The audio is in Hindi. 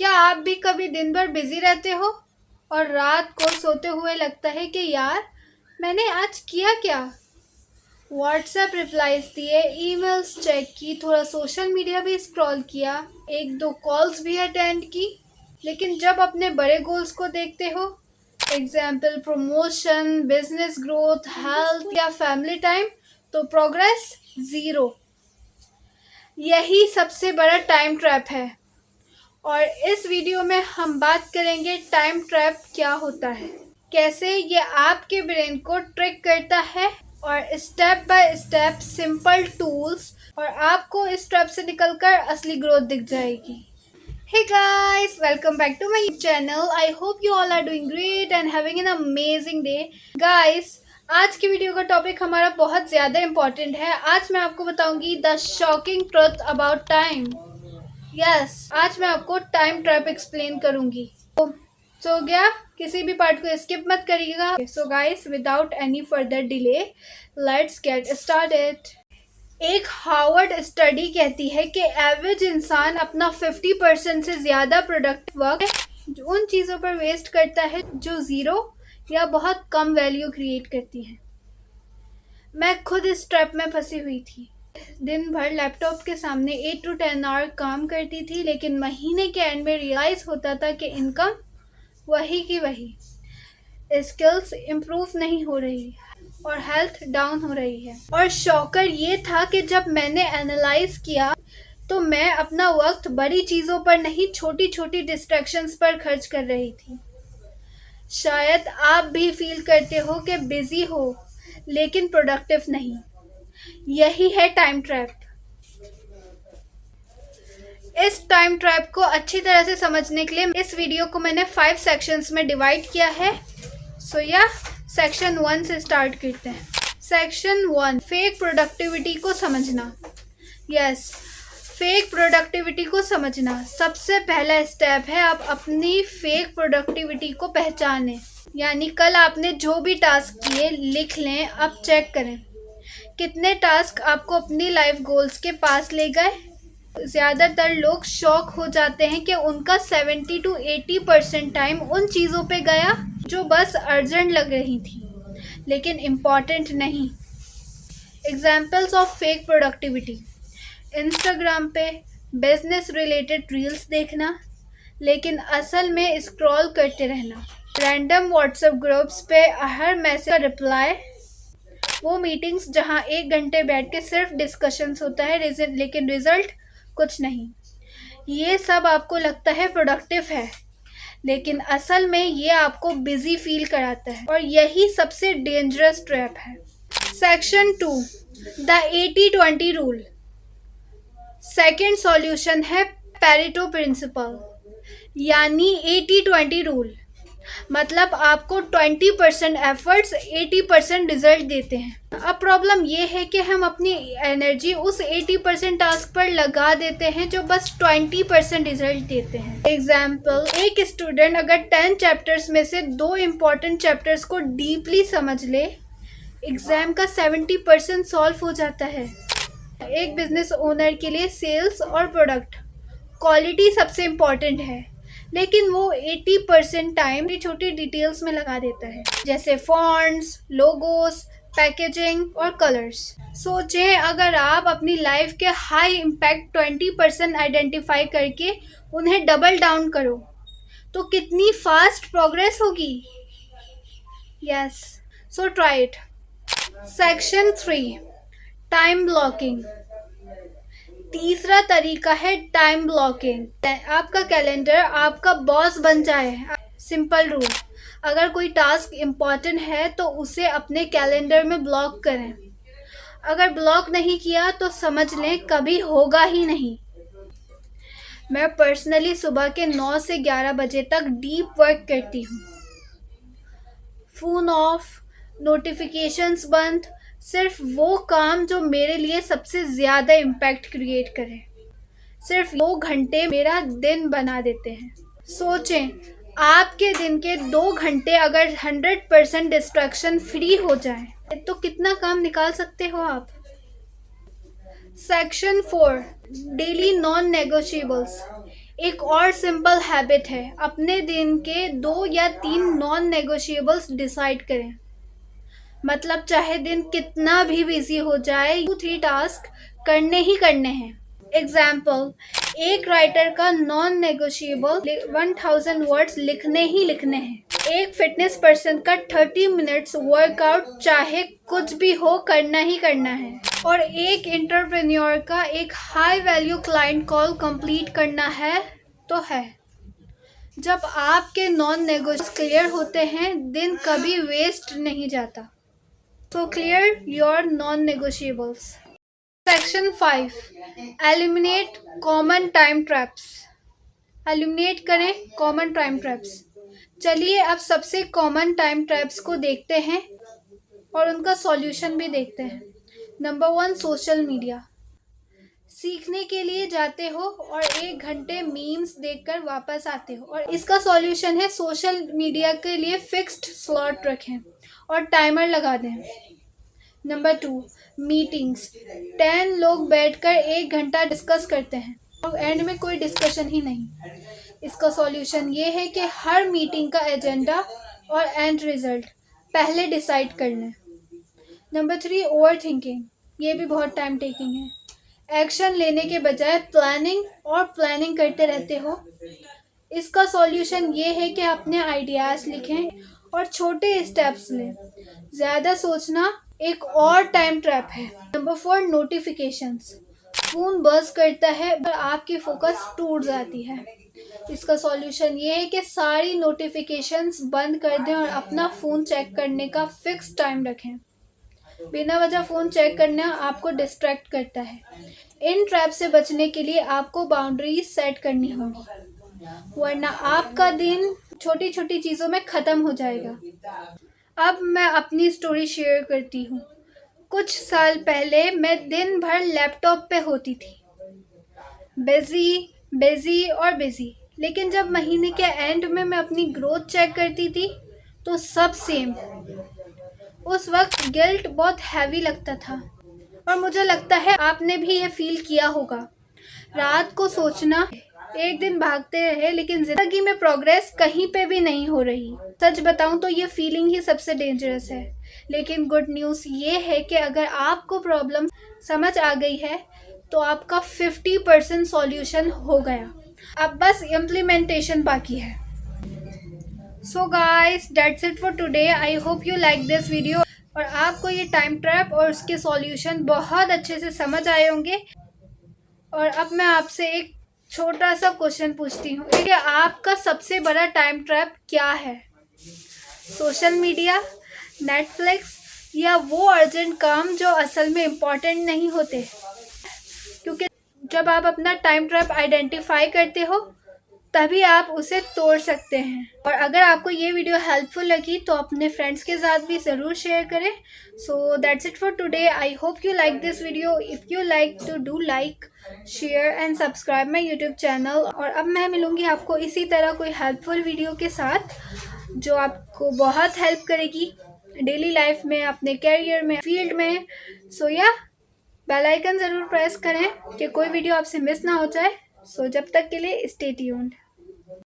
क्या आप भी कभी दिन भर बिजी रहते हो और रात को सोते हुए लगता है कि यार मैंने आज किया क्या? व्हाट्सएप रिप्लाईज दिए, ईमेल्स चेक की, थोड़ा सोशल मीडिया भी स्क्रॉल किया, एक दो कॉल्स भी अटेंड की, लेकिन जब अपने बड़े गोल्स को देखते हो, example promotion, business growth, health या फैमिली टाइम, तो प्रोग्रेस ज़ीरो। यही सबसे बड़ा टाइम ट्रैप है। और इस वीडियो में हम बात करेंगे टाइम ट्रैप क्या होता है, कैसे ये आपके ब्रेन को ट्रिक करता है और step by step simple tools, और आपको इस ट्रैप से निकलकर असली ग्रोथ दिख जाएगी। Hey guys, welcome back to my channel. I hope you all are doing great and having an amazing day. Guys, आज की वीडियो का टॉपिक हमारा बहुत ज़्यादा इम्पॉर्टेंट है। आज मैं आपको बताऊंगी the shocking truth about time. आज मैं आपको टाइम ट्रैप एक्सप्लेन करूंगी। तो गया, किसी भी पार्ट को स्किप मत करिएगा। So guys, without any further delay, let's get started. एक हार्वर्ड स्टडी कहती है कि एवरेज इंसान अपना 50% से ज़्यादा प्रोडक्टिव वक्त उन चीज़ों पर वेस्ट करता है जो ज़ीरो या बहुत कम वैल्यू क्रिएट करती हैं। मैं खुद इस ट्रैप में फंसी हुई थी। दिन भर लैपटॉप के सामने 8 to 10 आवर काम करती थी, लेकिन महीने के एंड में रियलाइज़ होता था कि इनकम वही की वही, स्किल्स इम्प्रूव नहीं हो रही और हेल्थ डाउन हो रही है। और शॉकर ये था कि जब मैंने एनालाइज किया तो मैं अपना वक्त बड़ी चीज़ों पर नहीं, छोटी छोटी डिस्ट्रैक्शंस पर खर्च कर रही थी। शायद आप भी फील करते हो कि बिजी हो लेकिन प्रोडक्टिव नहीं। यही है टाइम ट्रैप। इस टाइम ट्रैप को अच्छी तरह से समझने के लिए इस वीडियो को मैंने 5 सेक्शंस में डिवाइड किया है। सेक्शन 1 से स्टार्ट करते हैं। सेक्शन 1, फेक प्रोडक्टिविटी को समझना। फेक प्रोडक्टिविटी को समझना सबसे पहला स्टेप है। आप अपनी फेक प्रोडक्टिविटी को पहचानें, यानी कल आपने जो भी टास्क किए लिख लें। अब चेक करें कितने टास्क आपको अपनी लाइफ गोल्स के पास ले गए। ज़्यादातर लोग शॉक हो जाते हैं कि उनका 70 to 80% टाइम उन चीज़ों पे गया जो बस अर्जेंट लग रही थी लेकिन इम्पॉर्टेंट नहीं। Examples of fake productivity: Instagram पे बिजनेस रिलेटेड रील्स देखना लेकिन असल में स्क्रॉल करते रहना। रैंडम व्हाट्सएप ग्रुप्स पे हर मैसेज का रिप्लाई। वो मीटिंग्स जहाँ 1 घंटे बैठ के सिर्फ डिस्कशंस होता है लेकिन रिजल्ट कुछ नहीं। ये सब आपको लगता है प्रोडक्टिव है लेकिन असल में ये आपको बिजी फील कराता है, और यही सबसे डेंजरस ट्रैप है। Section 2, the 80-20 rule. Second solution है पेरेटो प्रिंसिपल, यानी 80-20 रूल। मतलब आपको 20% एफर्ट्स 80% रिजल्ट देते हैं। अब प्रॉब्लम ये है कि हम अपनी एनर्जी उस 80% टास्क पर लगा देते हैं जो बस 20% रिजल्ट देते हैं। एग्जाम्पल, एक स्टूडेंट अगर 10 चैप्टर्स में से 2 इम्पॉर्टेंट चैप्टर्स को डीपली समझ ले, एग्जाम का 70% सॉल्व हो जाता है। एक बिजनेस ओनर के लिए सेल्स और प्रोडक्ट क्वालिटी सबसे इम्पॉर्टेंट है, लेकिन वो 80% टाइम छोटी डिटेल्स में लगा देता है, जैसे फॉन्ट्स, लोगोस, पैकेजिंग और कलर्स। सोचें अगर आप अपनी लाइफ के हाई इम्पैक्ट 20% आइडेंटिफाई करके उन्हें डबल डाउन करो तो कितनी फास्ट प्रोग्रेस होगी। So try it. Section 3, time blocking. तीसरा तरीका है टाइम ब्लॉकिंग। आपका कैलेंडर आपका बॉस बन जाए। सिंपल रूल, अगर कोई टास्क इम्पॉर्टेंट है तो उसे अपने कैलेंडर में ब्लॉक करें। अगर ब्लॉक नहीं किया तो समझ लें कभी होगा ही नहीं। मैं पर्सनली सुबह के 9 से 11 बजे तक डीप वर्क करती हूँ। फ़ोन ऑफ, नोटिफिकेशंस बंद, सिर्फ वो काम जो मेरे लिए सबसे ज़्यादा इम्पैक्ट क्रिएट करे। सिर्फ 2 घंटे मेरा दिन बना देते हैं। सोचें आपके दिन के 2 घंटे अगर 100% डिस्ट्रैक्शन फ्री हो जाए तो कितना काम निकाल सकते हो आप। Section 4, daily non negotiables. एक और सिंपल हैबिट है, अपने दिन के 2 या 3 नॉन नेगोशिएबल्स डिसाइड करें। मतलब चाहे दिन कितना भी बिजी हो जाए, 2-3 टास्क करने ही करने हैं। एग्जाम्पल, एक राइटर का नॉन नेगोशिएबल 1000 वर्ड्स लिखने ही लिखने हैं। एक फिटनेस पर्सन का 30 मिनट्स वर्कआउट चाहे कुछ भी हो करना ही करना है। और एक एंटरप्रेन्योर का एक high value client call complete करना है तो है। जब आपके नॉन नेगोशिएबल्स क्लियर होते हैं, दिन कभी वेस्ट नहीं जाता। So clear your non-negotiables. Section 5. Eliminate common time traps. Eliminate करें common time traps. चलिए अब सबसे common time traps को देखते हैं और उनका solution भी देखते हैं। Number 1, social media. सीखने के लिए जाते हो और 1 घंटे मीम्स देखकर वापस आते हो, और इसका सॉल्यूशन है सोशल मीडिया के लिए फिक्स्ड स्लॉट रखें और टाइमर लगा दें। Number 2, meetings. 10 लोग बैठकर 1 घंटा डिस्कस करते हैं और एंड में कोई डिस्कशन ही नहीं। इसका सॉल्यूशन ये है कि हर मीटिंग का एजेंडा और एंड रिजल्ट पहले डिसाइड कर लें। Number 3, over thinking. ये भी बहुत टाइम टेकिंग है। एक्शन लेने के बजाय प्लानिंग करते रहते हो। इसका सॉल्यूशन ये है कि अपने आइडियाज़ लिखें और छोटे स्टेप्स लें। ज़्यादा सोचना एक और टाइम ट्रैप है। Number 4, notifications. फ़ोन बज़ करता है पर आपकी फोकस टूट जाती है। इसका सॉल्यूशन ये है कि सारी नोटिफिकेशंस बंद कर दें और अपना फ़ोन चेक करने का फिक्स टाइम रखें। बिना वजह फ़ोन चेक करना आपको डिस्ट्रैक्ट करता है। इन ट्रैप से बचने के लिए आपको बाउंड्रीज सेट करनी होगी, वरना आपका दिन छोटी छोटी चीज़ों में ख़त्म हो जाएगा। अब मैं अपनी स्टोरी शेयर करती हूँ। कुछ साल पहले मैं दिन भर लैपटॉप पे होती थी, बिजी और बिजी। लेकिन जब महीने के एंड में मैं अपनी ग्रोथ चेक करती थी तो सब सेम। उस वक्त गिल्ट बहुत हैवी लगता था और मुझे लगता है आपने भी ये फील किया होगा। रात को सोचना, एक दिन भागते रहे लेकिन जिंदगी में प्रोग्रेस कहीं पे भी नहीं हो रही। सच बताऊं तो ये फीलिंग ही सबसे डेंजरस है। लेकिन गुड न्यूज़ ये है कि अगर आपको प्रॉब्लम समझ आ गई है तो आपका 50% सॉल्यूशन हो गया। अब बस इम्प्लीमेंटेशन बाकी है। So guys, that's it for today. I hope you like this video और आपको ये टाइम ट्रैप और उसके सॉल्यूशन बहुत अच्छे से समझ आए होंगे। और अब मैं आपसे एक छोटा सा क्वेश्चन पूछती हूँ कि आपका सबसे बड़ा टाइम ट्रैप क्या है? सोशल मीडिया, नेटफ्लिक्स, या वो अर्जेंट काम जो असल में इम्पॉर्टेंट नहीं होते? क्योंकि जब आप अपना टाइम ट्रैप आइडेंटिफाई करते हो तभी आप उसे तोड़ सकते हैं। और अगर आपको ये वीडियो हेल्पफुल लगी तो अपने फ्रेंड्स के साथ भी ज़रूर शेयर करें। So that's it for today. I hope you like this video. If you like तो do like, share and subscribe my YouTube channel. और अब मैं मिलूँगी आपको इसी तरह कोई हेल्पफुल वीडियो के साथ जो आपको बहुत हेल्प करेगी डेली लाइफ में, अपने कैरियर में, फील्ड में। सो या बेल आइकन ज़रूर प्रेस करें कि कोई वीडियो आपसे मिस ना हो जाए। सो जब तक के लिए स्टे ट्यून्ड।